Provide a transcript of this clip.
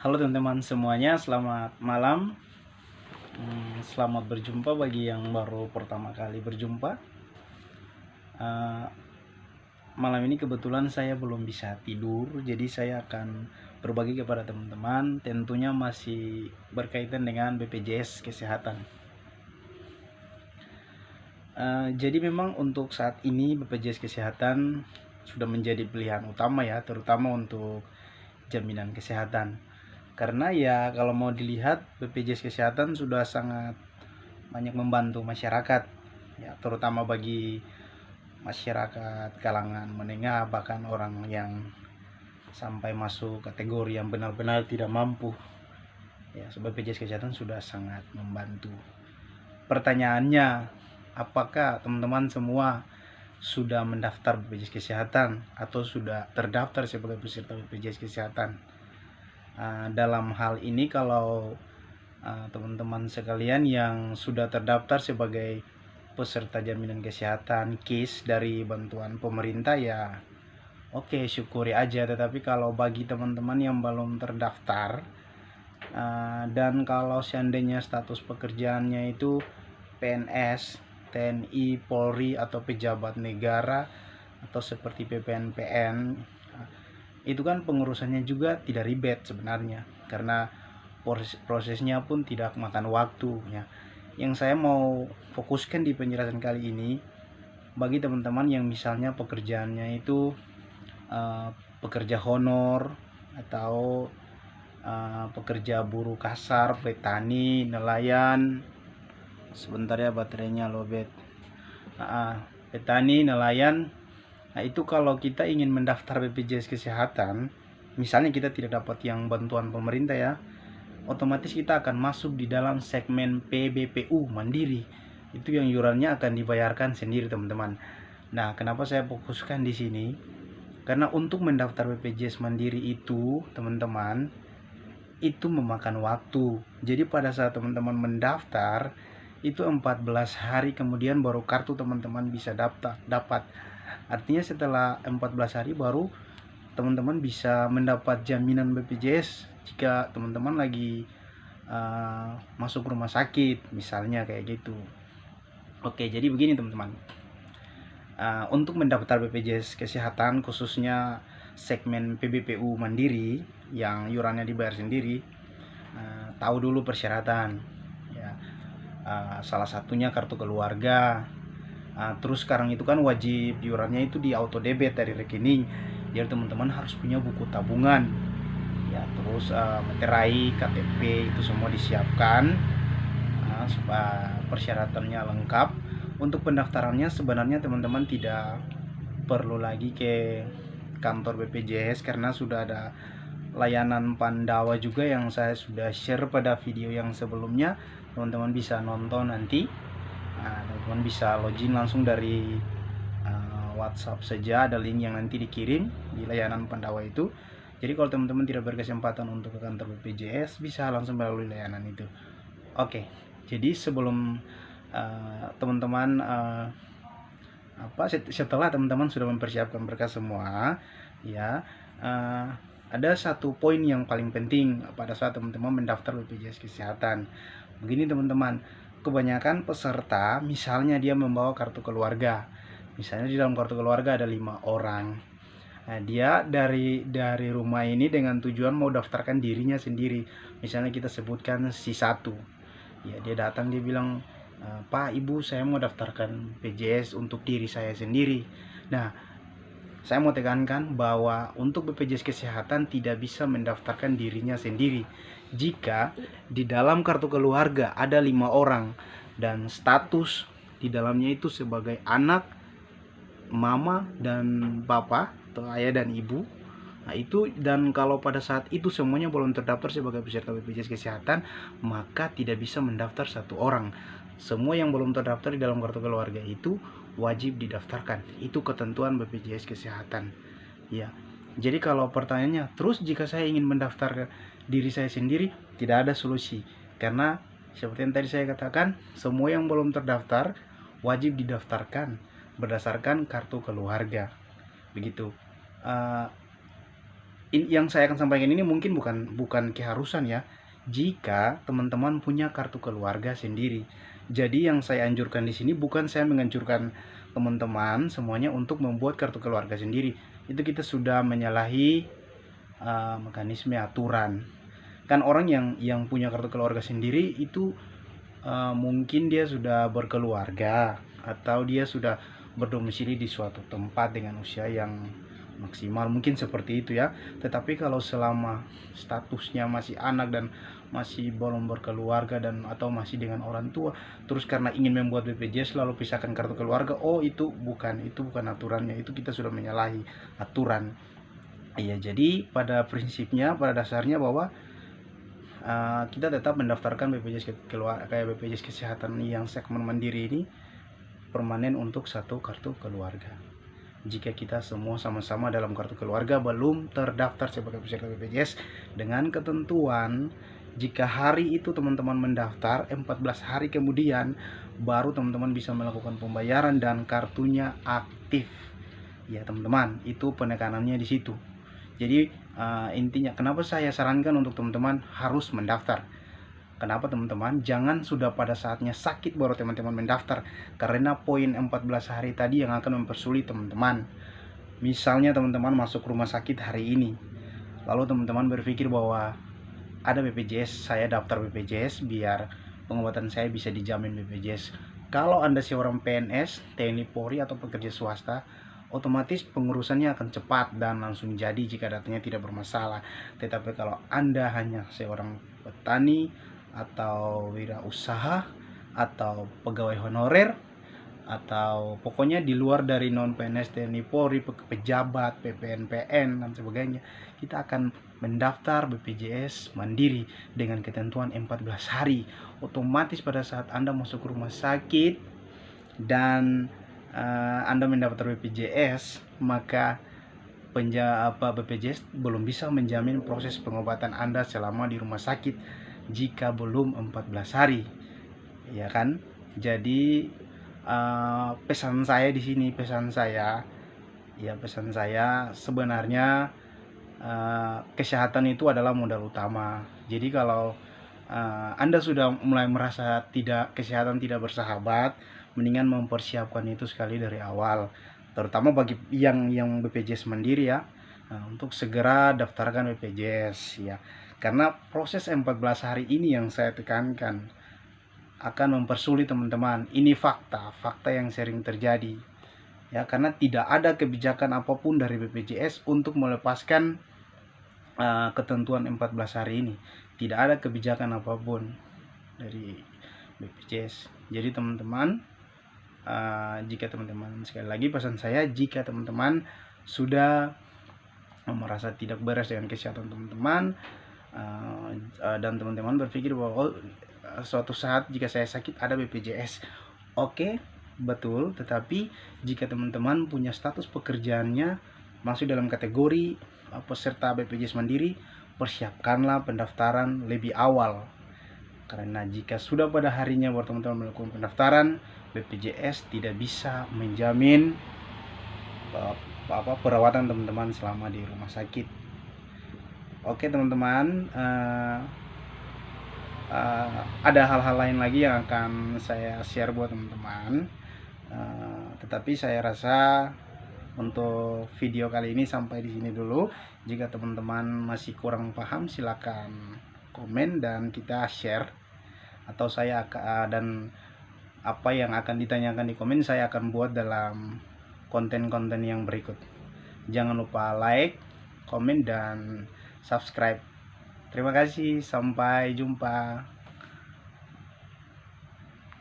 Halo teman-teman semuanya, selamat malam. Selamat berjumpa bagi yang baru pertama kali berjumpa. Malam ini kebetulan saya belum bisa tidur, jadi saya akan berbagi kepada teman-teman. Tentunya masih berkaitan dengan BPJS Kesehatan. Jadi memang untuk saat ini BPJS Kesehatan sudah menjadi pilihan utama ya, terutama untuk jaminan kesehatan. Karena ya kalau mau dilihat BPJS Kesehatan sudah sangat banyak membantu masyarakat ya, terutama bagi masyarakat kalangan menengah, bahkan orang yang sampai masuk kategori yang benar-benar tidak mampu ya, sebab BPJS Kesehatan sudah sangat membantu. Pertanyaannya, apakah teman-teman semua sudah mendaftar BPJS Kesehatan atau sudah terdaftar sebagai peserta BPJS Kesehatan? Dalam hal ini kalau teman-teman sekalian yang sudah terdaftar sebagai peserta jaminan kesehatan KIS dari bantuan pemerintah ya oke, syukuri aja. Tetapi kalau bagi teman-teman yang belum terdaftar dan kalau seandainya status pekerjaannya itu PNS, TNI, Polri atau pejabat negara atau seperti PPNPN, itu kan pengurusannya juga tidak ribet sebenarnya, karena prosesnya pun tidak makan waktu ya. Yang saya mau fokuskan di penjelasan kali ini bagi teman-teman yang misalnya pekerjaannya itu pekerja honor atau pekerja buruh kasar, petani, nelayan. Sebentar ya, baterainya lowbat. Petani, nelayan. Nah, itu kalau kita ingin mendaftar BPJS Kesehatan, misalnya kita tidak dapat yang bantuan pemerintah ya, otomatis kita akan masuk di dalam segmen PBPU Mandiri. Itu yang iurannya akan dibayarkan sendiri, teman-teman. Nah, kenapa saya fokuskan di sini? Karena untuk mendaftar BPJS Mandiri itu, teman-teman, itu memakan waktu. Jadi pada saat teman-teman mendaftar, itu 14 hari kemudian baru kartu teman-teman bisa dapat. Artinya setelah 14 hari baru teman-teman bisa mendapat jaminan BPJS jika teman-teman lagi masuk rumah sakit misalnya kayak gitu. Oke, jadi begini teman-teman. Untuk mendaftar BPJS Kesehatan khususnya segmen PBPU Mandiri yang iurannya dibayar sendiri, tahu dulu persyaratan ya. Salah satunya kartu keluarga. Terus sekarang itu kan wajib iurannya itu di auto debit dari rekening, jadi teman-teman harus punya buku tabungan ya. Terus materai, KTP itu semua disiapkan supaya persyaratannya lengkap. Untuk pendaftarannya sebenarnya teman-teman tidak perlu lagi ke kantor BPJS karena sudah ada layanan Pandawa juga yang saya sudah share pada video yang sebelumnya. Teman-teman bisa nonton nanti. Teman-teman bisa login langsung dari WhatsApp saja, ada link yang nanti dikirim di layanan Pandawa itu. Jadi kalau teman-teman tidak berkesempatan untuk ke kantor BPJS, bisa langsung melalui layanan itu. Oke, jadi sebelum teman-teman setelah teman-teman sudah mempersiapkan berkas semua ya, ada satu poin yang paling penting pada saat teman-teman mendaftar BPJS Kesehatan. Begini teman-teman, kebanyakan peserta misalnya dia membawa kartu keluarga, misalnya di dalam kartu keluarga ada 5 orang. Nah, dia dari rumah ini dengan tujuan mau daftarkan dirinya sendiri. Misalnya kita sebutkan si satu ya, dia datang, dia bilang, Pak, Ibu, saya mau daftarkan BPJS untuk diri saya sendiri. Nah, saya mau tekankan bahwa untuk BPJS Kesehatan tidak bisa mendaftarkan dirinya sendiri jika di dalam kartu keluarga ada 5 orang dan status di dalamnya itu sebagai anak, mama dan papa atau ayah dan ibu. Nah, itu, dan kalau pada saat itu semuanya belum terdaftar sebagai peserta BPJS Kesehatan, maka tidak bisa mendaftar satu orang. Semua yang belum terdaftar di dalam kartu keluarga itu wajib didaftarkan. Itu ketentuan BPJS Kesehatan. Ya. Jadi kalau pertanyaannya, terus jika saya ingin mendaftar diri saya sendiri, tidak ada solusi. Karena seperti yang tadi saya katakan, semua yang belum terdaftar wajib didaftarkan berdasarkan kartu keluarga. Begitu. Yang saya akan sampaikan ini mungkin bukan keharusan ya, jika teman-teman punya kartu keluarga sendiri. Jadi yang saya anjurkan di sini bukan saya menganjurkan teman-teman semuanya untuk membuat kartu keluarga sendiri. Itu kita sudah menyalahi mekanisme aturan. Kan orang yang punya kartu keluarga sendiri itu mungkin dia sudah berkeluarga atau dia sudah berdomisili di suatu tempat dengan usia yang maksimal, mungkin seperti itu ya. Tetapi kalau selama statusnya masih anak dan masih belum berkeluarga dan atau masih dengan orang tua, terus karena ingin membuat BPJS lalu pisahkan kartu keluarga, oh itu bukan aturannya, itu kita sudah menyalahi aturan. Iya, jadi pada prinsipnya, pada dasarnya bahwa kita tetap mendaftarkan BPJS Kesehatan yang segmen mandiri ini permanen untuk satu kartu keluarga. Jika kita semua sama-sama dalam kartu keluarga belum terdaftar sebagai peserta BPJS, dengan ketentuan jika hari itu teman-teman mendaftar 14 hari kemudian baru teman-teman bisa melakukan pembayaran dan kartunya aktif. Ya teman-teman, itu penekanannya di situ. Jadi intinya kenapa saya sarankan untuk teman-teman harus mendaftar. Kenapa teman-teman? Jangan sudah pada saatnya sakit baru teman-teman mendaftar, karena poin 14 hari tadi yang akan mempersulit teman-teman. Misalnya teman-teman masuk rumah sakit hari ini, lalu teman-teman berpikir bahwa ada BPJS, saya daftar BPJS biar pengobatan saya bisa dijamin BPJS. Kalau Anda seorang PNS, TNI Polri atau pekerja swasta, otomatis pengurusannya akan cepat dan langsung jadi jika datanya tidak bermasalah. Tetapi kalau Anda hanya seorang petani atau wirausaha atau pegawai honorer atau pokoknya di luar dari non PNS, TNI Polri, pejabat, PPNPN dan sebagainya, kita akan mendaftar BPJS mandiri dengan ketentuan 14 hari. Otomatis pada saat Anda masuk rumah sakit dan Anda mendaftar BPJS, maka BPJS belum bisa menjamin proses pengobatan Anda selama di rumah sakit jika belum 14 hari, ya kan? Jadi pesan saya di sini, pesan saya sebenarnya kesehatan itu adalah modal utama. Jadi kalau Anda sudah mulai merasa kesehatan tidak bersahabat, mendingan mempersiapkan itu sekali dari awal, terutama bagi yang BPJS mandiri ya. Untuk segera daftarkan BPJS ya, karena proses 14 hari ini yang saya tekankan akan mempersulit teman-teman. Ini fakta yang sering terjadi ya, karena tidak ada kebijakan apapun dari BPJS untuk melepaskan ketentuan 14 hari ini. Tidak ada kebijakan apapun dari BPJS. Jadi teman-teman, jika teman-teman, sekali lagi pesan saya, jika teman-teman sudah merasa tidak beres dengan kesehatan teman-teman dan teman-teman berpikir bahwa suatu saat jika saya sakit ada BPJS, oke, betul. Tetapi jika teman-teman punya status pekerjaannya masuk dalam kategori peserta BPJS mandiri, persiapkanlah pendaftaran lebih awal, karena jika sudah pada harinya baru teman-teman melakukan pendaftaran, BPJS tidak bisa menjamin perawatan teman-teman selama di rumah sakit. Oke teman-teman, ada hal-hal lain lagi yang akan saya share buat teman-teman, tetapi saya rasa untuk video kali ini sampai di sini dulu. Jika teman-teman masih kurang paham, silakan komen dan kita share, atau saya dan apa yang akan ditanyakan di komen saya akan buat dalam konten-konten yang berikut. Jangan lupa like, komen, dan subscribe. Terima kasih, sampai jumpa.